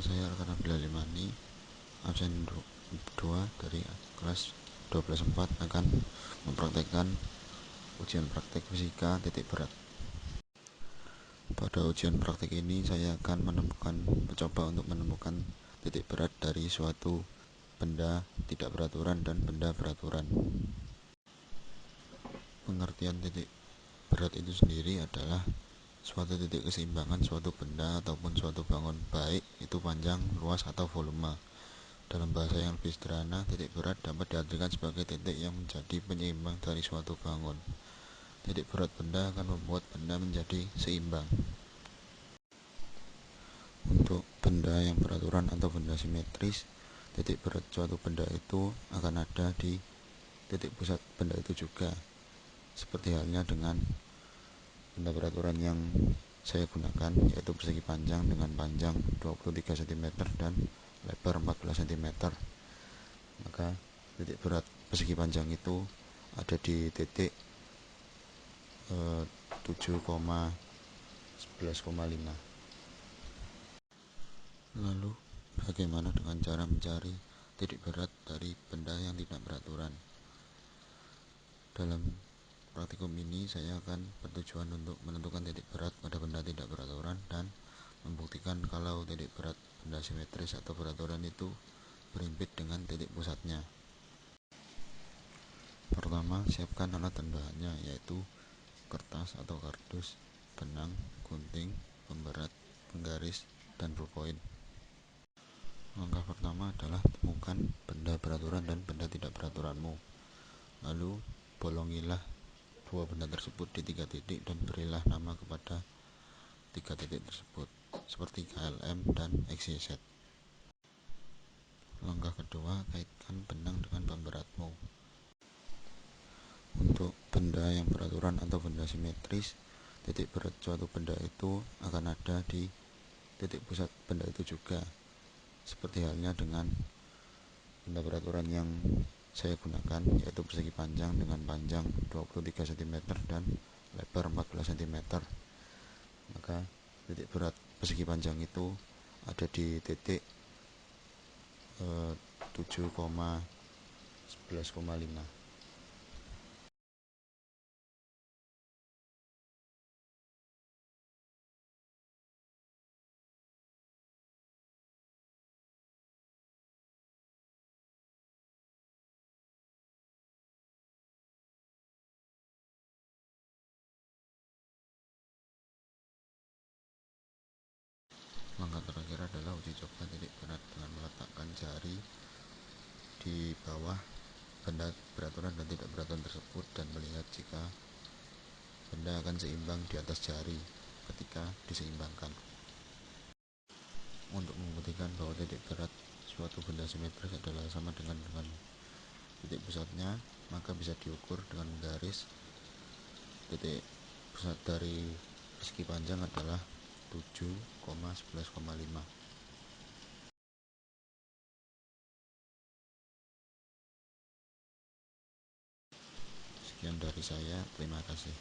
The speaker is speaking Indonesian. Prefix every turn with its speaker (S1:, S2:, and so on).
S1: saya Rekan Nabila Limani, absen 2 dari kelas 12/4 akan mempraktekkan ujian praktek fisika titik berat. Pada ujian praktek ini saya akan mencoba untuk menemukan titik berat dari suatu benda tidak beraturan dan benda beraturan. Pengertian titik berat itu sendiri adalah suatu titik keseimbangan suatu benda ataupun suatu bangun, baik itu panjang, luas, atau volume. Dalam bahasa yang lebih sederhana, titik berat dapat diartikan sebagai titik yang menjadi penyeimbang dari suatu bangun. Titik berat benda akan membuat benda menjadi seimbang. Untuk benda yang beraturan atau benda simetris, titik berat suatu benda itu akan ada di titik pusat benda itu juga. Seperti halnya dengan benda beraturan yang saya gunakan, yaitu persegi panjang dengan panjang 23 cm dan lebar 14 cm. Maka titik berat persegi panjang itu ada di titik 7,11,5. Lalu bagaimana dengan cara mencari titik berat dari benda yang tidak beraturan? Dalam praktikum ini saya akan bertujuan untuk menentukan titik berat pada benda tidak beraturan dan membuktikan kalau titik berat benda simetris atau beraturan itu berhimpit dengan titik pusatnya. Pertama, siapkan alat dan bahannya, yaitu kertas atau kardus, benang, gunting, pemberat, penggaris, dan ballpoint. Langkah pertama adalah temukan benda beraturan dan benda tidak beraturanmu. Lalu bolongilah dua benda tersebut di 3 titik dan berilah nama kepada 3 titik tersebut, seperti KLM dan XYZ. Langkah kedua, kaitkan benang dengan pemberatmu. Untuk benda yang beraturan atau benda simetris, titik berat suatu benda itu akan ada di titik pusat benda itu juga. Seperti halnya dengan benda beraturan yang saya gunakan, yaitu persegi panjang dengan panjang 23 cm dan lebar 14 cm. Maka titik berat persegi panjang itu ada di titik 7,11,5. Langkah terakhir adalah uji coba titik berat dengan meletakkan jari di bawah benda beraturan dan tidak beraturan tersebut dan melihat jika benda akan seimbang di atas jari ketika diseimbangkan. Untuk membuktikan bahwa titik berat suatu benda simetris adalah sama dengan titik pusatnya, maka bisa diukur dengan menggaris. Titik pusat dari persegi panjang adalah 7,11,5. Sekian dari saya, terima kasih.